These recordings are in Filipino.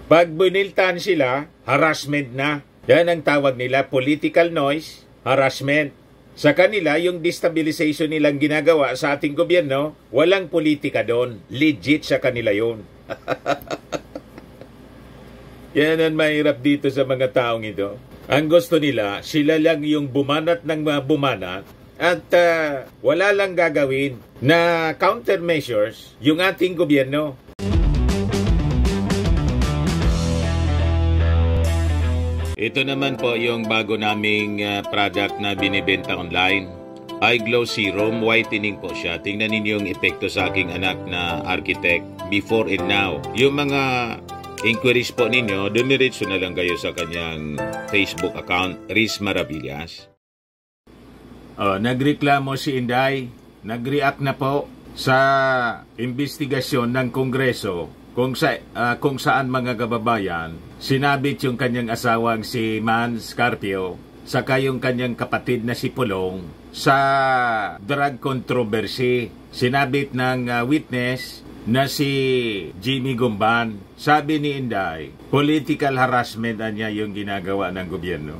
Pag buniltan sila, harassment na. Yan ang tawag nila, political noise, harassment. Sa kanila, yung destabilization nilang ginagawa sa ating gobyerno, walang politika doon. Legit sa kanila yun. Yan ang mahirap dito sa mga taong ito. Ang gusto nila, sila lang yung bumanat ng mga bumanat at wala lang gagawin na countermeasures yung ating gobyerno. Ito naman po yung bago naming product na binibenta online. Eye Glow Serum, whitening po siya. Tingnan ninyo yung epekto sa aking anak na architect before and now. Yung mga inquiries po ninyo, dumiretso na lang kayo sa kanyang Facebook account, Riz Maravillas. Nagreklamo si Inday. Nag-react na po sa investigasyon ng Kongreso kung saan mga kababayan sinabit yung kanyang asawang si Man Scarpio saka yung kanyang kapatid na si Pulong sa drug controversy. Sinabit ng witness na si Jimmy Gumban. Sabi ni Inday, political harassment niya yung ginagawa ng gobyerno.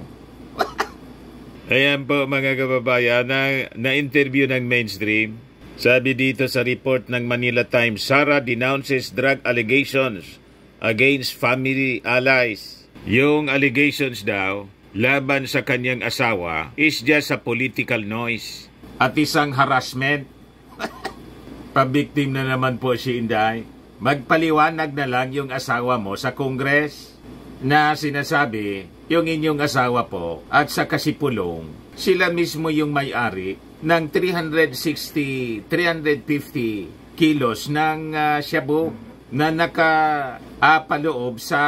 Ayan po mga kababayan, na-interview ng Mainstream. Sabi dito sa report ng Manila Times, Sara denounces drug allegations against family allies. Yung allegations daw laban sa kanyang asawa is just a political noise at isang harassment. Pabiktim na naman po si Inday. Magpaliwanag na lang yung asawa mo sa Congress na sinasabi yung inyong asawa po at sa kasipulong, sila mismo yung may-ari ng 350 kilos ng shabu na nakapaloob sa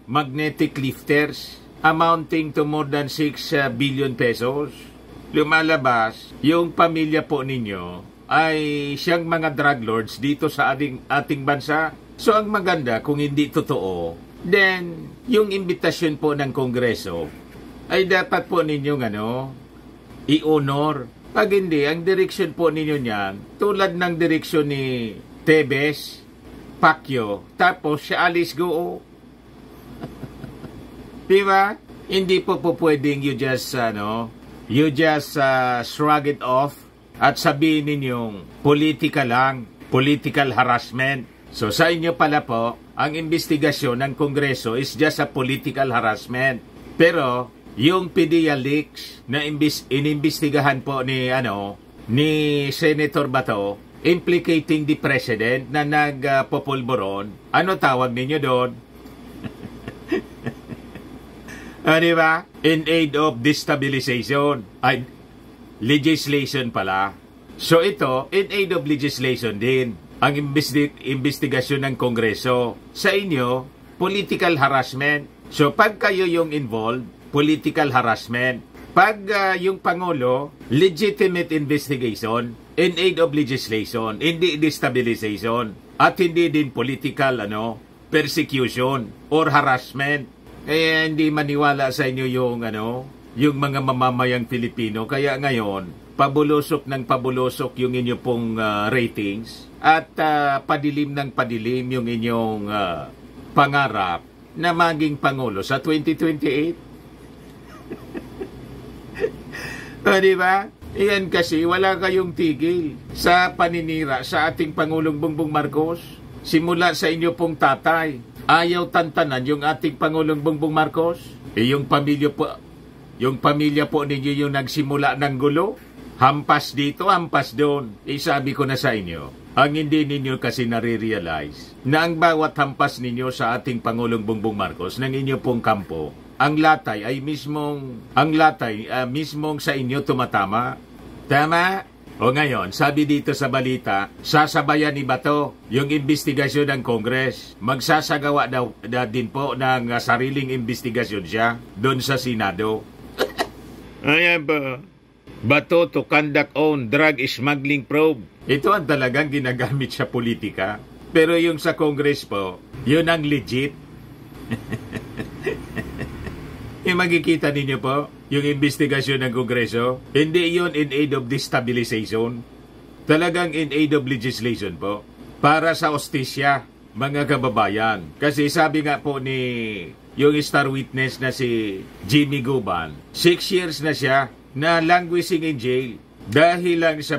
magnetic lifters amounting to more than 6 billion pesos. Lumalabas, yung pamilya po ninyo ay siyang mga drug lords dito sa ating bansa. So ang maganda kung hindi totoo, then yung imbitasyon po ng Kongreso ay dapat po ninyong i-honor. Pag hindi, ang direksyon po ninyo niyan, tulad ng direksyon ni Tebes, Pacquiao, tapos siya Alice Goo. Diba? Hindi po pwedeng you just shrug it off at sabihin ninyong politika lang, political harassment. So sa inyo pala po, ang investigasyon ng Kongreso is just a political harassment. Pero yung PDEA leaks na inimbestigahan po ni Senator Bato implicating the President na nagpopulburon, ano tawag ninyo doon? Diba? In aid of destabilization. Legislation pala. So ito, in aid of legislation din ang investigasyon ng Kongreso. Sa inyo, political harassment. So pag kayo yung involved, political harassment. Pag yung Pangulo, legitimate investigation in aid of legislation, hindi destabilization at hindi din political persecution or harassment. Kaya hindi maniwala sa inyo yung mga mamamayang Pilipino. Kaya ngayon, pabulusok ng pabulusok yung inyo pong ratings at padilim ng padilim yung inyong pangarap na maging Pangulo sa 2028. Diba? Iyan kasi wala kayong tigil sa paninira sa ating Pangulong Bongbong Marcos. Simula sa inyo pong tatay, ayaw tantanan yung ating Pangulong Bongbong Marcos. Yung pamilya po ninyo yung nagsimula ng gulo. Hampas dito, hampas doon. Sabi ko na sa inyo, ang hindi ninyo kasi nare-realize na ang bawat hampas ninyo sa ating Pangulong Bongbong Marcos ng inyo pong kampo, ang latay mismong sa inyo tumatama. Tama? O ngayon, sabi dito sa balita, sasabayan ni Bato yung investigasyon ng Congress. Magsasagawa daw din po ng sariling investigasyon siya doon sa Senado. Ayan ba? Bato to conduct own drug smuggling probe. Ito ang talagang ginagamit sa politika. Pero yung sa Congress po, yun ang legit. Yung makikita ninyo po, yung investigasyon ng Kongreso, hindi yun in aid of destabilization. Talagang in aid of legislation po. Para sa hostisya. mga kababayan. Kasi sabi nga po ni yung star witness na si Jimmy Guban, 6 years na siya na languishing in jail dahil lang sa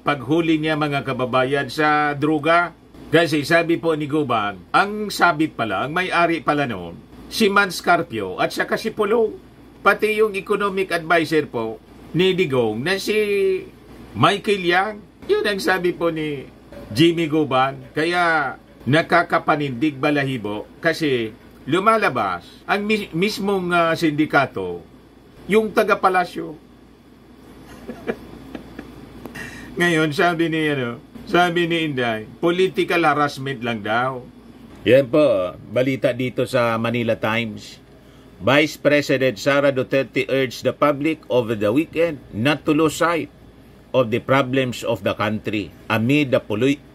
paghuli niya, mga kababayan, sa droga. Kasi sabi po ni Guban, ang sabit pala, ang may-ari pala noon, si Man Scarpio at saka si Pulong. Pati yung economic advisor po ni Digong na si Michael Yang. Yun ang sabi po ni Jimmy Guban. Kaya nakakapanindig balahibo kasi lumalabas ang mismong sindikato, yung taga-palasyo. Ngayon, sabi ni Inday, political harassment lang daw. Yan po, balita dito sa Manila Times. Vice President Sara Duterte urged the public over the weekend not to lose sight of the problems of the country amid the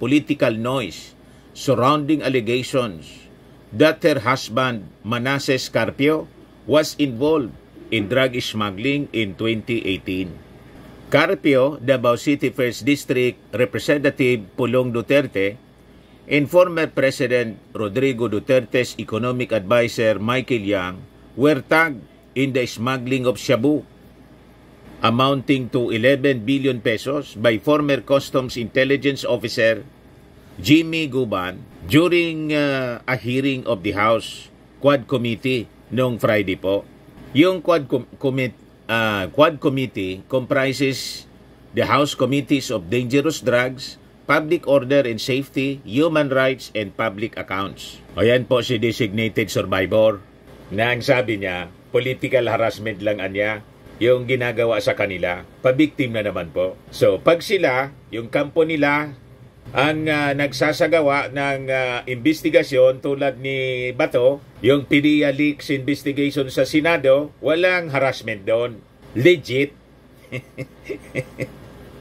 political noise surrounding allegations that her husband, Manasseh Carpio, was involved in drug smuggling in 2018. Carpio, Davao City 1st District Representative Pulong Duterte, and former President Rodrigo Duterte's economic advisor Michael Yang were tagged in the smuggling of shabu, amounting to 11 billion pesos by former Customs Intelligence Officer Jimmy Guban during a hearing of the House Quad Committee noong Friday po. Yung Quad Committee comprises the House Committees of Dangerous Drugs, Public Order and Safety, Human Rights, and Public Accounts. Ayan po si designated survivor na ang sabi niya, political harassment lang anya yung ginagawa sa kanila. Pabiktim na naman po. So, pag sila, yung kampo nila, ang nagsasagawa ng investigasyon tulad ni Bato, yung PDEA leaks investigation sa Senado, walang harassment doon. Legit.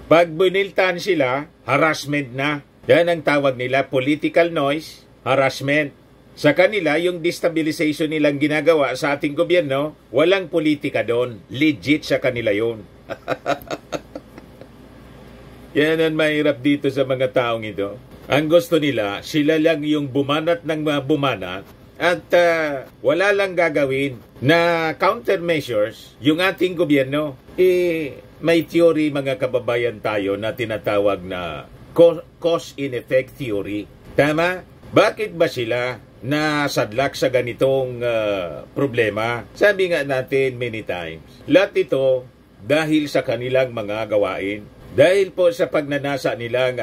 Pag buniltan sila, harassment na. Yan ang tawag nila, political noise, harassment. Sa kanila, yung destabilization nilang ginagawa sa ating gobyerno, walang politika doon. Legit sa kanila yun. Yan ang mahirap dito sa mga taong ito. Ang gusto nila, sila lang yung bumanat ng mga bumanat at wala lang gagawin na countermeasures yung ating gobyerno. May theory, mga kababayan, tayo na tinatawag na cause and effect theory. Tama? Bakit ba sila nasadlak sa ganitong problema? Sabi nga natin many times, lahat ito dahil sa kanilang mga gawain. Dahil po sa pagnanasa nilang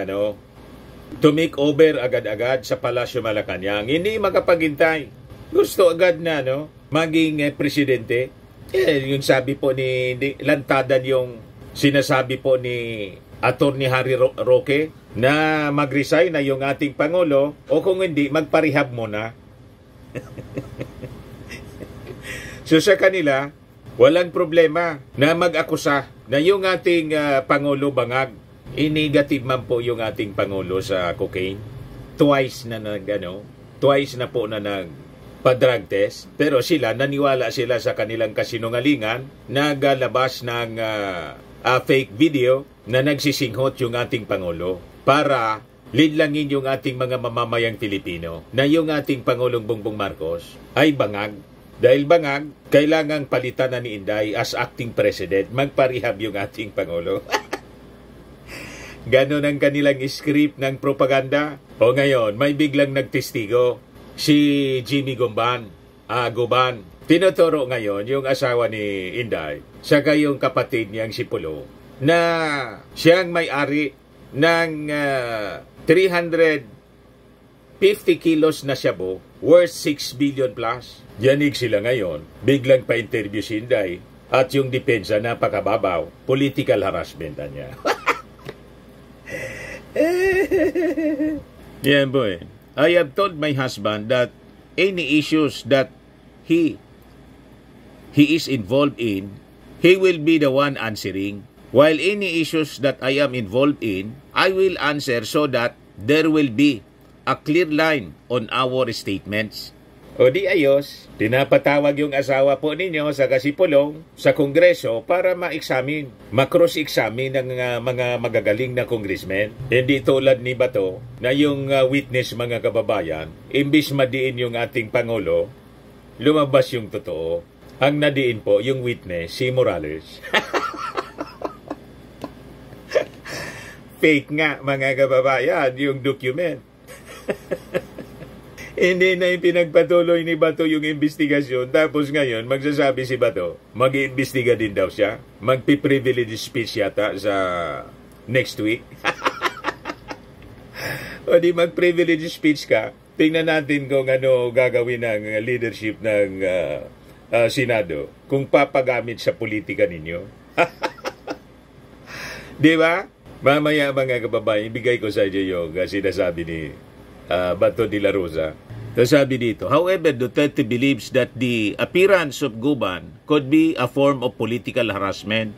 to make over agad-agad sa Palasyo Malacanang, hindi makapaghintay. Gusto agad na maging presidente. Yung sabi po ni lantadan yung sinasabi po ni Attorney Harry Roque na mag-resign na yung ating Pangulo o kung hindi, magparehab muna. So sa kanila, walang problema na mag-akusa na yung ating Pangulo bangag. Negative man po yung ating Pangulo sa cocaine. Twice na po na nagpa-drug test. Pero naniwala sila sa kanilang kasinungalingan, nagalabas ng fake video na nagsisinghot yung ating Pangulo para lidlangin yung ating mga mamamayang Pilipino na yung ating Pangulong Bongbong Marcos ay bangag. Dahil bangag, kailangang palitan na ni Inday as acting president, magparehab yung ating Pangulo. Ganon ang kanilang script ng propaganda. O ngayon, may biglang nagtestigo si Jimmy Guban. Tinuturo ngayon yung asawa ni Inday, saka yung kapatid niyang si Pulo, na siyang may-ari ng 350 kilos na shabu worth 6 billion plus. Yanig sila ngayon, biglang pa-interview si Inday at yung depensa napakababaw, political harassment niya. Yeah, boy. I have told my husband that any issues that he is involved in, he will be the one answering. While any issues that I am involved in, I will answer so that there will be a clear line on our statements. O di ayos, pinapatawag yung asawa po ninyo sa kasipulong sa Kongreso para ma-examine, ma-cross-examine ng mga magagaling na congressmen. Hindi tulad ni Bato na yung witness mga kababayan, imbis madiin yung ating Pangulo, lumabas yung totoo. Ang nadiin po yung witness, si Morales. Fake nga mga kababayan yung document. Hindi na yung pinagpatuloy ni Bato yung investigasyon. Tapos ngayon, magsasabi si Bato, mag-iimbestiga din daw siya. Magpi-privilege speech yata sa next week. O di mag-privilege speech ka, tingnan natin kung ano gagawin ng leadership ng Senado kung papagamit sa politika ninyo. Di ba? Mamaya mga kababayan, ibigay ko sa inyo yung sinasabi ni Bato de la Rosa. So sabi dito, however, Duterte believes that the appearance of Guban could be a form of political harassment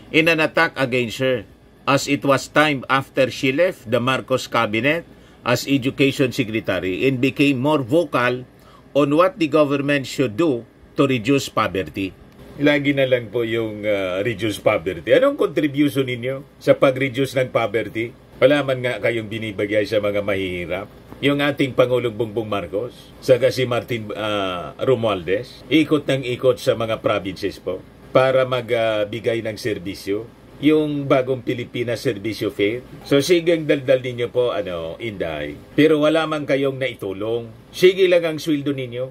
in an attack against her, as it was time after she left the Marcos cabinet as Education Secretary and became more vocal on what the government should do to reduce poverty. Lagi na lang po yung reduce poverty. Anong contribution ninyo sa pag-reduce ng poverty? Wala man nga kayong binibigay sa mga mahihirap. Yung ating Pangulong Bongbong Marcos, saka si Martin Romualdez, ikot ng ikot sa mga provinces po para magbigay ng serbisyo. Yung bagong Pilipinas Serbisyo Fair. So sigang daldal ninyo po, Inday. Pero wala man kayong naitulong. Sige lang ang sweldo ninyo.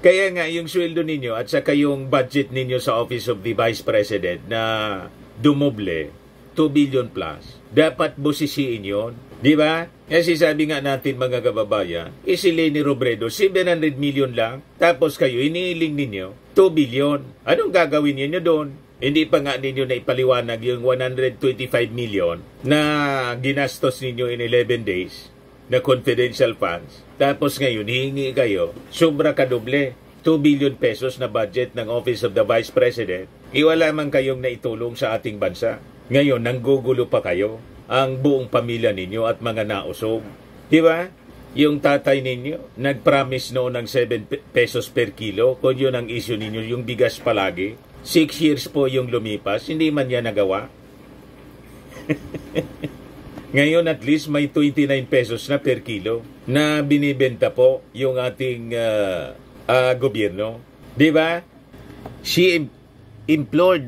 Kaya nga yung sweldo ninyo at saka yung budget ninyo sa Office of the Vice President na dumoble, 2 billion plus. Dapat busisiin yun. Di ba? Kasi sabi nga natin mga kababayan, si Leni Robredo, 700 million lang. Tapos kayo, iniiling ninyo, 2 billion. Anong gagawin ninyo doon? Hindi pa nga ninyo na ipaliwanag yung 125 million na ginastos ninyo in 11 days na confidential funds. Tapos ngayon, hihingi kayo, sobra kadoble, 2 billion pesos na budget ng Office of the Vice President. Iwala man kayong naitulong sa ating bansa. Ngayon, nanggugulo pa kayo ang buong pamilya ninyo at mga nausog. Di ba? Yung tatay ninyo, nag-promise noon ng 7 pesos per kilo. Kung yun ang issue ninyo, yung bigas palagi. 6 years po yung lumipas, hindi man yan nagawa. Ngayon at least may 29 pesos na per kilo na binibenta po yung ating gobyerno. Di ba? She implored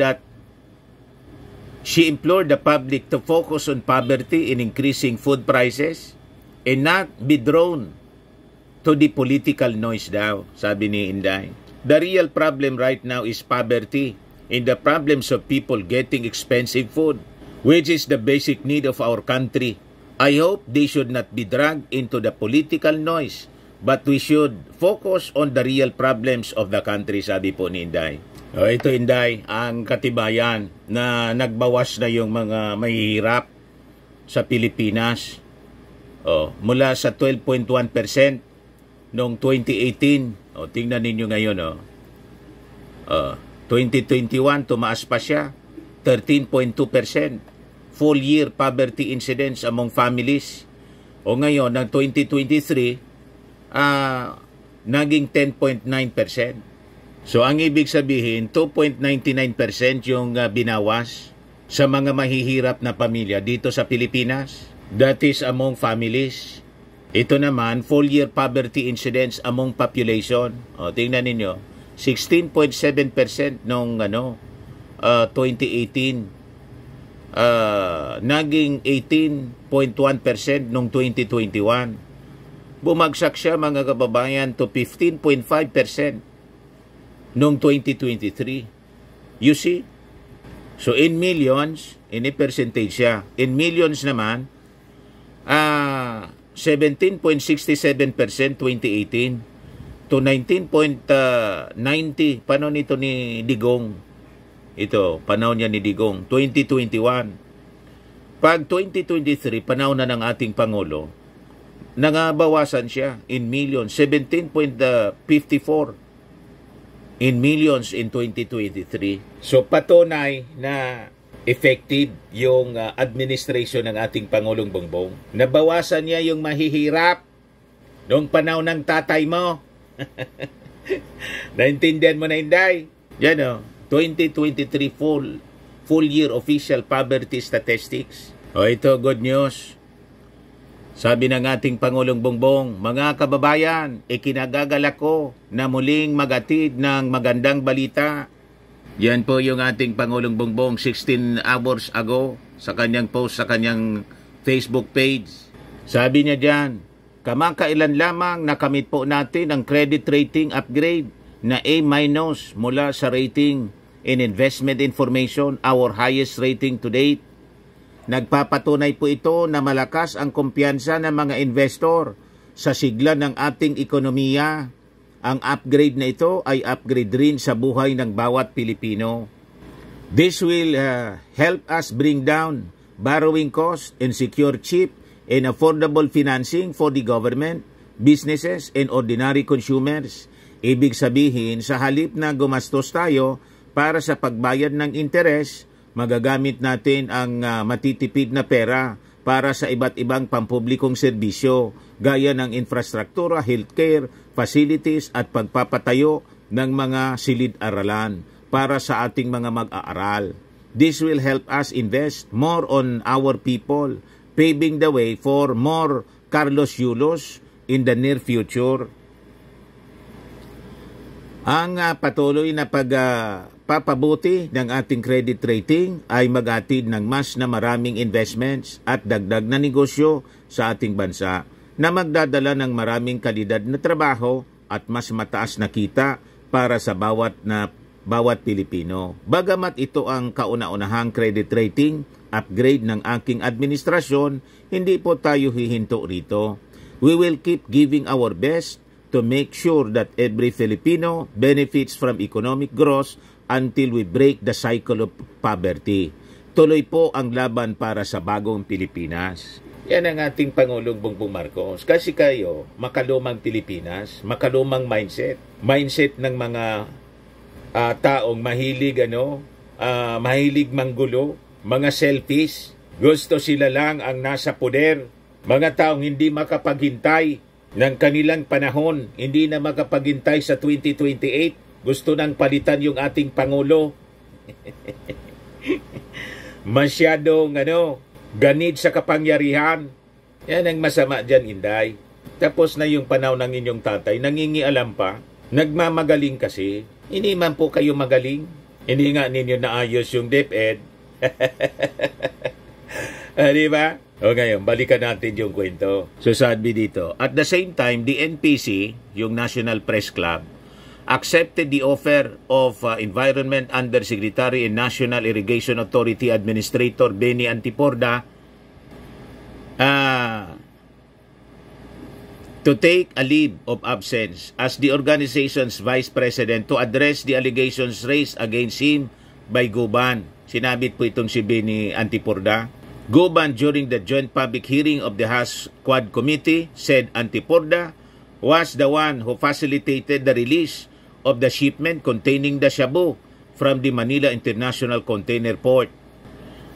the public to focus on poverty and increasing food prices and not be drawn to the political noise daw, sabi ni Inday. The real problem right now is poverty and the problems of people getting expensive food, which is the basic need of our country. I hope they should not be dragged into the political noise, but we should focus on the real problems of the country, sabi po ni Inday. O, ito Inday, ang katibayan na nagbawas na yung mga mahihirap sa Pilipinas. Mula sa 12.1% noong 2018. Tingnan ninyo ngayon. 2021, tumaas pa siya. 13.2%. Full year poverty incidence among families. Ngayon, ng 2023, naging 10.9%. So, ang ibig sabihin, 2.99% yung binawas sa mga mahihirap na pamilya dito sa Pilipinas. That is among families. Ito naman, full year poverty incidence among population. Tingnan ninyo, 16.7% noong 2018. Naging 18.1% noong 2021. Bumagsak siya mga kababayan to 15.5% noong 2023. You see? So in millions, in a percentage siya. In millions naman, 17.67% 2018 to 19.90 panahon nito ni Digong. Ito, panahon niya ni Digong, 2021. Pag 2023, panahon na ng ating Pangulo, nangabawasan siya in millions, 17.54 in millions in 2023. So patunay na effective yung administration ng ating Pangulong Bongbong. Nabawasan niya yung mahihirap Noong panahon ng tatay mo. Naintindihan mo na, Inday? Yan o, 2023 full year official poverty statistics. O ito, good news. Sabi ng ating Pangulong Bongbong, mga kababayan, ikinagagalak ko na muling magatid ng magandang balita. Yan po yung ating Pangulong Bongbong 16 hours ago sa kanyang post sa kanyang Facebook page. Sabi niya dyan, kamakailan lamang nakamit po natin ang credit rating upgrade na A- mula sa rating in investment information, our highest rating to date. Nagpapatunay po ito na malakas ang kumpiyansa ng mga investor sa sigla ng ating ekonomiya. Ang upgrade na ito ay upgrade rin sa buhay ng bawat Pilipino. This will help us bring down borrowing costs and secure cheap and affordable financing for the government, businesses, and ordinary consumers. Ibig sabihin, sa halip na gumastos tayo para sa pagbayad ng interes, magagamit natin ang matitipid na pera para sa iba't ibang pampublikong serbisyo gaya ng infrastruktura, healthcare, facilities at pagpapatayo ng mga silid-aralan para sa ating mga mag-aaral. This will help us invest more on our people, paving the way for more Carlos Yulos in the near future. Ang patuloy na pagpapabuti ng ating credit rating ay mag-atid ng mas na maraming investments at dagdag na negosyo sa ating bansa na magdadala ng maraming kalidad na trabaho at mas mataas na kita para sa bawat Pilipino. Bagamat ito ang kauna-unahang credit rating upgrade ng aking administrasyon, hindi po tayo hihinto rito. We will keep giving our best to make sure that every Filipino benefits from economic growth until we break the cycle of poverty. Tuloy po ang laban para sa bagong Pilipinas. Yan ang ating Pangulong Bongbong Marcos. Kasi kayo, makalumang Pilipinas, makalumang mindset. Mindset ng mga taong mahilig, mahilig manggulo, mga selfish. Gusto sila lang ang nasa poder. Mga taong hindi makapaghintay ng kanilang panahon, hindi na makapaghintay sa 2028. Gusto nang palitan yung ating Pangulo. Masyadong ganid sa kapangyarihan. Yan ang masama dyan, Inday. Tapos na yung panahon ng inyong tatay, nangingialam pa, nagmamagaling kasi. Hindi man po kayo magaling. Hindi nga ninyo naayos yung DepEd. Di ba? O ngayon, balikan natin yung kwento. So sabi dito, at the same time, the NPC, yung National Press Club, accepted the offer of Environment Undersecretary and National Irrigation Authority Administrator Benny Antiporda to take a leave of absence as the organization's vice president to address the allegations raised against him by Guban. Sinabit po itong si Benny Antiporda. Guban, during the joint public hearing of the House Quad Committee, said Antiporda was the one who facilitated the release of the shipment containing the shabu from the Manila International Container Port.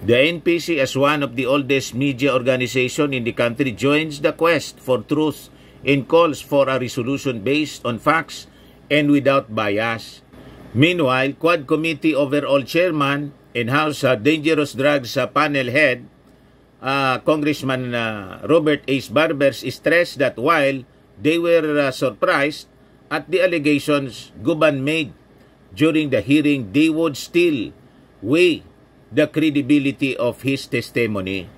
The NPC, as one of the oldest media organization in the country, joins the quest for truth and calls for a resolution based on facts and without bias. Meanwhile, Quad Committee Overall Chairman and House Dangerous Drugs Panel Head, Congressman Robert H. Barbers, stressed that while they were surprised at the allegations Guban made during the hearing, they would still weigh the credibility of his testimony.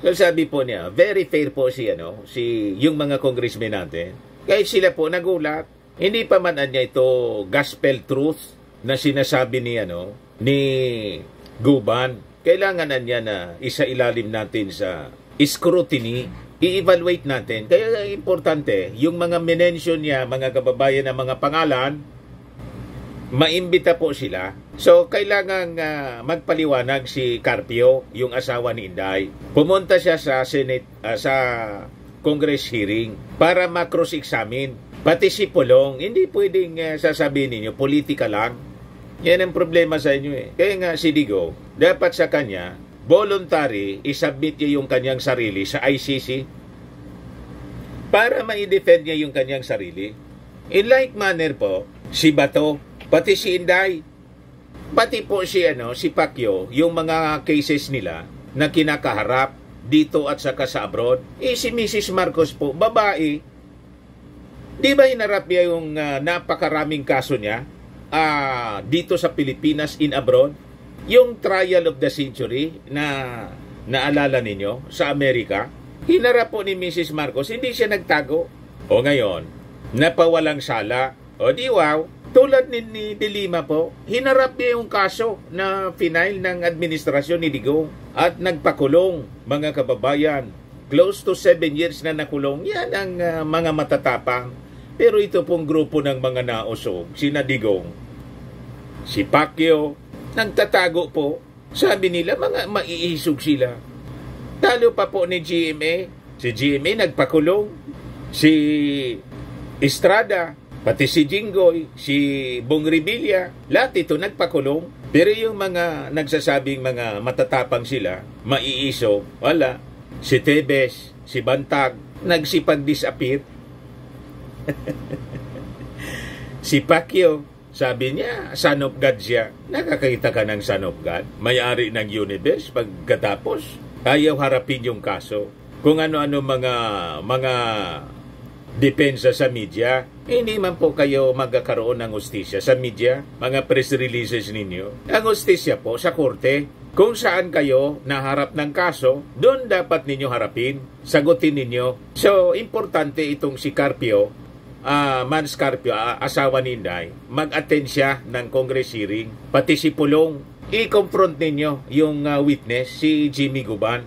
So sabi po niya, very fair po yung mga congressmen natin. Kaya sila po nagulat. Hindi pa man niya ito gospel truth na sinasabi ni Guban. Kailangan niya na isailalim natin sa scrutiny, i-evaluate natin. Kaya importante, yung mga minention niya, mga kababayan na mga pangalan, maimbita po sila. So, kailangan magpaliwanag si Carpio, yung asawa ni Inday. Pumunta siya sa Senate, sa Congress hearing para ma-cross-examine. Pati si Pulong, hindi pwedeng sasabihin ninyo, politika lang. Yan ang problema sa inyo Kaya nga si Digo, dapat sa kanya, voluntary, isubmit niya yung kanyang sarili sa ICC. para ma-defend niya yung kanyang sarili. In like manner po, si Bato, pati si Inday, pati po si Pacquiao, yung mga cases nila na kinakaharap dito at saka sa abroad, si Mrs. Marcos po, babae, di ba hinarap niya yung napakaraming kaso niya dito sa Pilipinas, in abroad? Yung trial of the century na naalala ninyo sa Amerika, hinarap po ni Mrs. Marcos, hindi siya nagtago. O ngayon, napawalang sala. O di wow, tulad ni De Lima po, hinarap niya yung kaso na final ng administrasyon ni Digong at nagpakulong, mga kababayan. Close to 7 years na nakulong. Yan ang mga matatapang. Pero ito pong grupo ng mga nausog, sina Digong, si Pacquiao, nagtatago po. Sabi nila, mga maiisog sila. Talo pa po ni GMA. Si GMA nagpakulong. Si Estrada, pati si Jinggoy, si Bong Revilla, lahat ito nagpakulong. Pero yung mga nagsasabing mga matatapang sila, maiisog, wala. Si Tebes, si Bantag, nagsipag-disappear. Si Pacquiao, sabi niya, son of God siya. Nakakita ka ng son of God? May-ari ng universe pagkatapos. Ayaw harapin yung kaso. Kung ano-ano mga depensa sa media, hindi man po kayo magkakaroon ng hustisya sa media, mga press releases ninyo. Ang hustisya po sa korte, kung saan kayo naharap ng kaso, doon dapat ninyo harapin, sagutin ninyo. So, importante itong si Carpio, Mans Carpio, asawa ni Inday, mag-attend siya ng Congress hearing. Pati si Pulong, i-confront ninyo yung witness, si Jimmy Guban.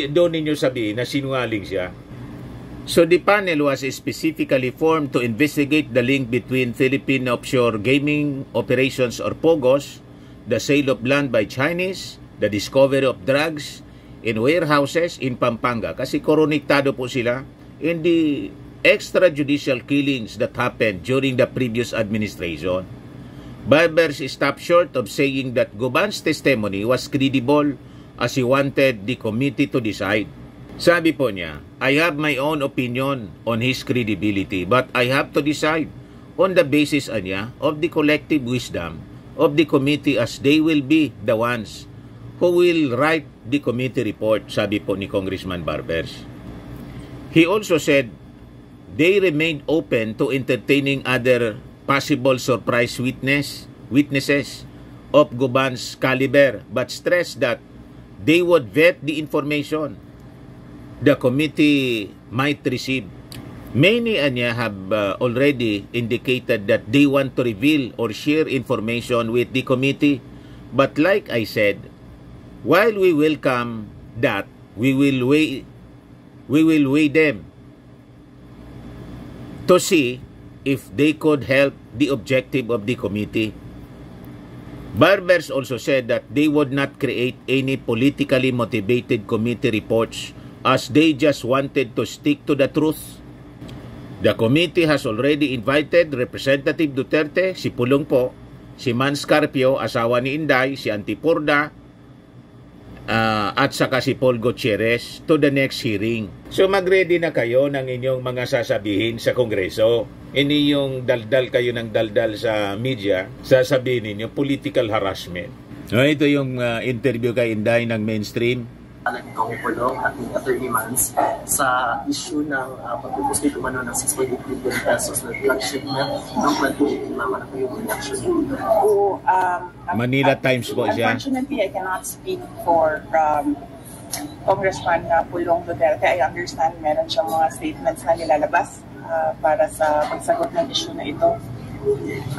Doon ninyo sabihin na sinungaling siya. So the panel was specifically formed to investigate the link between Philippine offshore gaming operations or POGOs, the sale of land by Chinese, the discovery of drugs in warehouses in Pampanga. Kasi koronektado po sila in the extrajudicial killings that happened during the previous administration. Barbers stopped short of saying that Guban's testimony was credible as he wanted the committee to decide. Sabi po niya, I have my own opinion on his credibility, but I have to decide on the basis niya of the collective wisdom of the committee, as they will be the ones who will write the committee report, sabi po ni Congressman Barbers. He also said they remained open to entertaining other possible surprise witnesses of Guban's caliber, but stressed that they would vet the information the committee might receive. Many have already indicated that they want to reveal or share information with the committee, but like I said, while we welcome that, we will weigh them to see if they could help the objective of the committee. Barbers also said that they would not create any politically motivated committee reports, as they just wanted to stick to the truth. The committee has already invited Representative Duterte, si Pulong po, si Mans Carpio, asawa ni Inday, si Antipurda, at saka si Paul Gutierrez to the next hearing. So mag-ready na kayo ng inyong mga sasabihin sa Kongreso. Hindi yung daldal kayo ng daldal sa media, sasabihin ninyo political harassment. Ito yung interview kay Inday ng Mainstream. Kong Pulong at ng Attorney Mans sa issue ng pagpupuslit umano ng 6.8 billion pesos na flagship na ng plantuin mama na po yung election dito. Manila Times po siya. Unfortunately, I cannot speak for Congressman Pulong Duterte. I understand meron siyang mga statements na nilalabas para sa pagsagot ng issue na ito.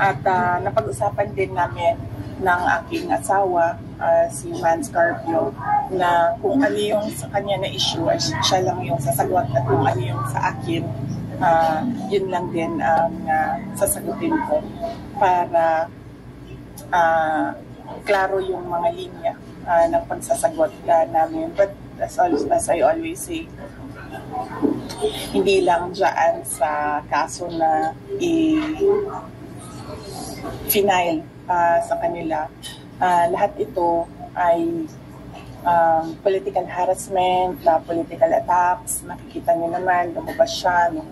At napag-usapan din namin ng aking asawa, si Mans Carpio, na kung ano yung sa kanya na issue ay siya lang yung sasagot, at kung ano yung sa akin, yun lang din ang sasagutin ko para klaro yung mga linya ng pagsasagot namin. But as I always say, hindi lang dyan sa kaso na final sa kanila. Lahat ito ay political harassment, political attacks. Nakikita niyo naman, lumabas siya nung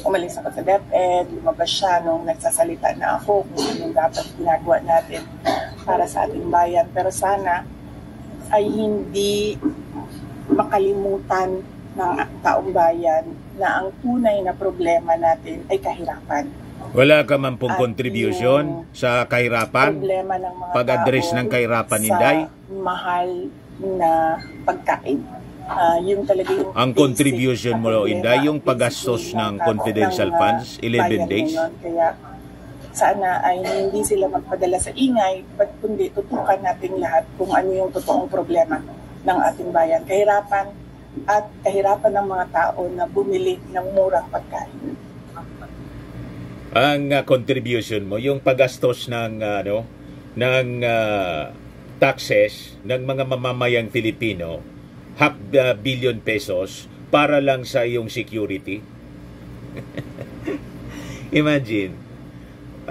umalis ako sa DepEd, lumabas siya nung nagsasalita na ako kung anong dapat ginagawa natin para sa ating bayan. Pero sana ay hindi makalimutan ng taong bayan na ang tunay na problema natin ay kahirapan. Wala ka man pong contribution sa kahirapan? Problema ng mga pag-address ng kahirapan, Inday? Sa mahal na pagkain. Yung talaga yung ang contribution mo, Inday, yung paggastos ng confidential funds, 11 days? Ngayon. Kaya sana ay hindi sila magpadala sa ingay, but kundi tutukan natin lahat kung ano yung totoong problema ng ating bayan. Kahirapan at kahirapan ng mga tao na bumili ng murang pagkain. Ang contribution mo, yung paggastos ng taxes ng mga mamamayang Filipino, ₱500 billion pesos para lang sa iyong security. Imagine,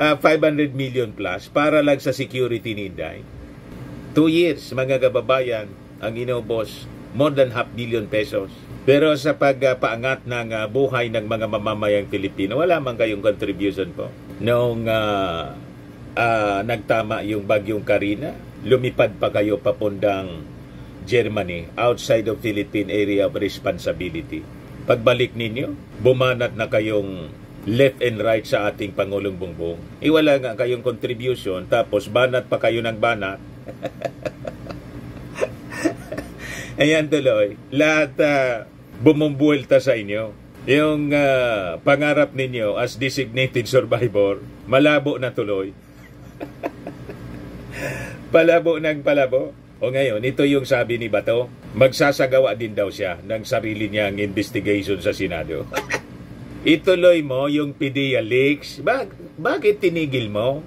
500 million plus para lang sa security ni Inday. 2 years, mga kababayan, ang inubos, more than ₱500 billion pesos. Pero sa pagpaangat ng buhay ng mga mamamayang Pilipino, wala man kayong contribution po. Noong nagtama yung bagyong Karina, lumipad pa kayo papundang Germany, outside of Philippine Area of Responsibility. Pagbalik ninyo, bumanat na kayong left and right sa ating Pangulong Bongbong. Wala nga kayong contribution, tapos banat pa kayo ng banat. Ayan tuloy, lahat bumumbuelta sa inyo. Yung pangarap ninyo as designated survivor, malabo na tuloy. Palabo ng palabo. O ngayon, ito yung sabi ni Bato, magsasagawa din daw siya ng sarili niyang investigation sa Senado. Ituloy mo yung PDEA leaks. Bakit tinigil mo?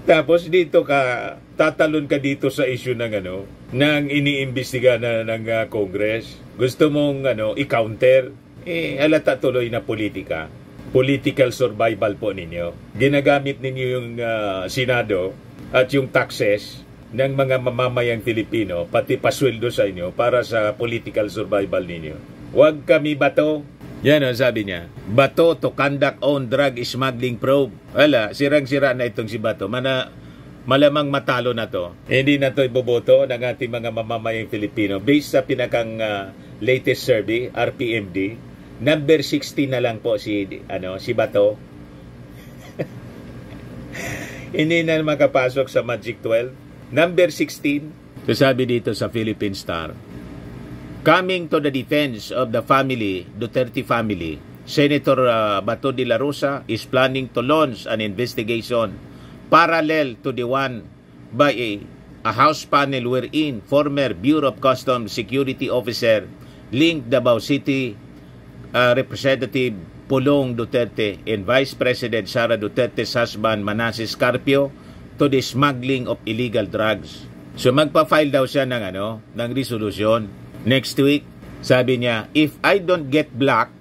Tapos dito ka, tatalon ka dito sa issue ng ng iniimbestiga na ng Congress. Gusto mong i-counter. Halata tuloy na politika. Political survival po ninyo. Ginagamit ninyo yung Senado at yung taxes ng mga mamamayang Filipino, pati pasweldo sa inyo para sa political survival ninyo. Huwag kami Bato. Yan ang sabi niya. Bato to conduct own drug smuggling probe. Wala, sirang-sira na itong si Bato. Malamang matalo na to. Hindi na to iboboto ng ating mga mamamayang Filipino. Based sa pinakang latest survey, RPMD, number 60 na lang po si Bato. Hindi na makapasok sa Magic 12. Number 16, sasabi dito sa Philippine Star, coming to the defense of the family, Duterte family, Senator Bato de la Rosa is planning to launch an investigation parallel to the one by a House panel wherein former Bureau of Customs Security Officer linked Davao City Representative Pulong Duterte and Vice President Sara Duterte's husband Manasseh Carpio to the smuggling of illegal drugs. So magpa-file daw siya ng resolution next week. Sabi niya, if I don't get blocked,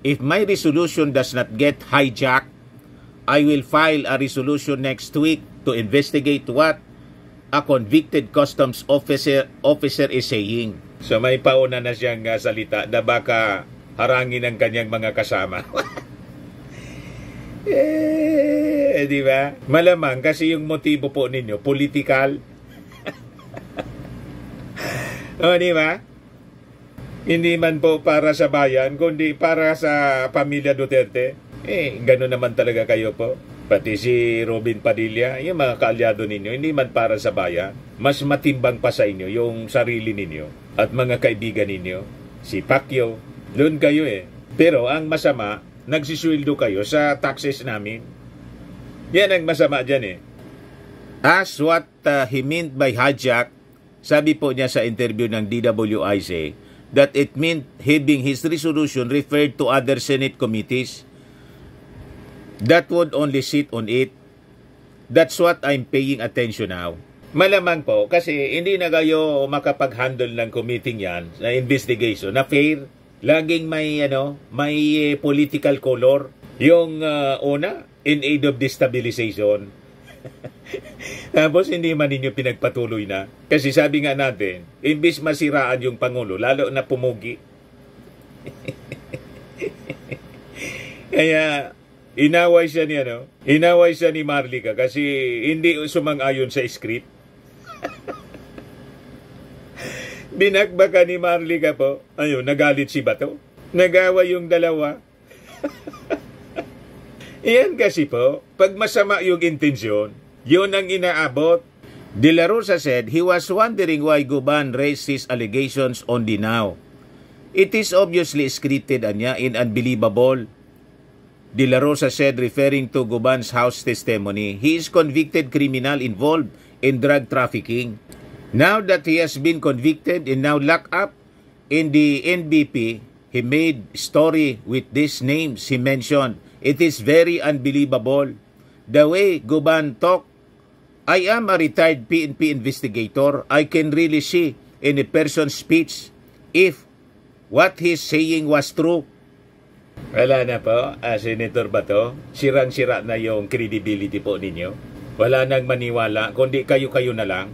if my resolution does not get hijacked, I will file a resolution next week to investigate what a convicted customs officer is saying. So may pauna na siyang salita na baka harangin ang kanyang mga kasama. Di ba? Malamang kasi yung motibo po ninyo, political. O, di ba? Hindi man po para sa bayan, kundi para sa pamilya Duterte. Gano'n naman talaga kayo po. Pati si Robin Padilla, yung mga kaalyado ninyo, hindi man para sa bayan. Mas matimbang pa sa inyo yung sarili ninyo at mga kaibigan ninyo. Si Pacquiao, doon kayo Pero ang masama, nagsisweldo kayo sa taxes namin. Yan ang masama dyan As what he meant by hijack, sabi po niya sa interview ng DWIC, that it meant having his resolution referred to other Senate committees that would only sit on it. That's what I'm paying attention now. Malamang po, kasi hindi na kayo makapag-handle ng committee yan, na investigation, na fair. Laging may political color. Yung una, in aid of destabilization. Tapos hindi man ninyo pinagpatuloy na. Kasi sabi nga natin, imbis masiraan yung Pangulo, lalo na pumugi. Kaya inaway siya ni inaway siya ni Marlica kasi hindi sumang-ayon sa script. Binakbaka ni Marlica po. Ayun, nagalit si Bato. Nag-away yung dalawa. Iyan kasi po, pag masama yung intensyon, yun ang inaabot. De La Rosa said he was wondering why Guban raised his allegations only now. It is obviously scripted anya and unbelievable. De La Rosa said, referring to Guban's house testimony, he is convicted criminal involved in drug trafficking. Now that he has been convicted and now locked up in the NBP, he made story with these names he mentioned. It is very unbelievable. The way Guban talk, I am a retired PNP investigator. I can really see in a person's speech if what he's saying was true. Wala na po, Senator Bato. Sirang-sira na yung credibility po ninyo. Wala nang maniwala, kundi kayo-kayo na lang.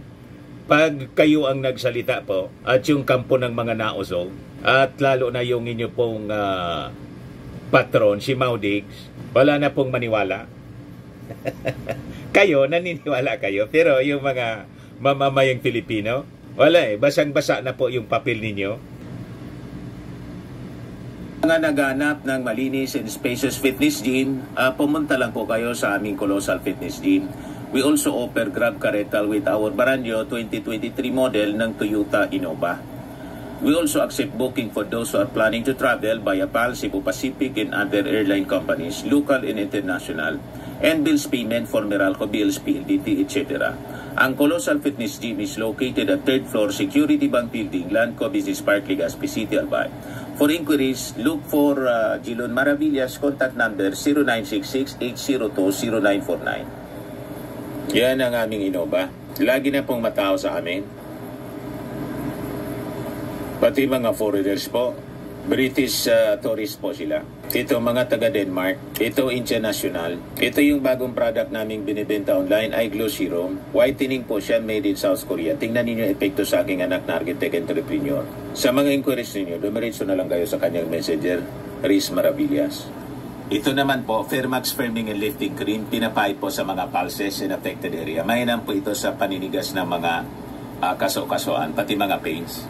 Pag kayo ang nagsalita po, at yung kampo ng mga nausog, at lalo na yung inyo pong patron, si Maudigs, wala na pong maniwala. Kayo, naniniwala kayo. Pero yung mga mamamayang Pilipino, wala basang-basa na po yung papel ninyo. Mga naghanap ng malinis and spacious fitness gym, pumunta lang po kayo sa aming Colossal Fitness Gym. We also offer Grab car rental with our Baranyo 2023 model ng Toyota Innova. We also accept booking for those who are planning to travel via PAL, Cebu Pacific, and other airline companies, local and international, and bills payment for Meralco bills, PLDT, etc. Ang Colossal Fitness Gym is located at 3rd floor Security Bank Building, Landco Business Park, Legazpi City, Albay. For inquiries, look for Gilon Maravillas, contact number 0966-802-0949. Yan ang aming Innova. Lagi na pong matao sa amin. Pati mga foreigners po. British tourist po sila. Ito mga taga Denmark. Ito international. Ito yung bagong product naming binibenta online, iGlow Serum. Whitening po siya, made in South Korea. Tingnan ninyo epekto sa aking anak na architect entrepreneur. Sa mga inquiries ninyo, dumiretso na lang kayo sa kanyang messenger, Riz Maravillas. Ito naman po, Fairmax Firming and Lifting Cream, pinapahid po sa mga pulses in affected area. Mainam po ito sa paninigas ng mga kaso-kasuan, pati mga pains.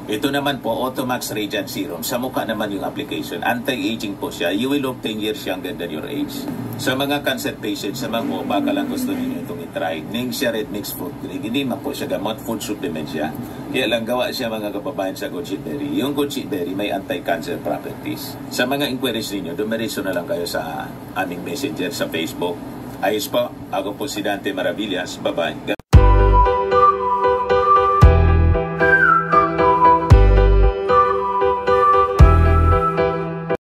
Ito naman po, Automax Radiant Serum. Sa mukha naman yung application. Anti-aging po siya. You will look 10 years younger than your age. Sa mga cancer patients, sa mga baka lang gusto niyo itong itry. Ningxia Red Mix Fruit Drink. Hindi man po siya gamot, food supplement siya. Kaya lang gawa siya mga kababayan sa goji berry. Yung goji berry may anti-cancer properties. Sa mga inquiries ninyo, dumiretso na lang kayo sa aming messenger sa Facebook. Ayos po, ako po si Dante Maravillas. Bye-bye.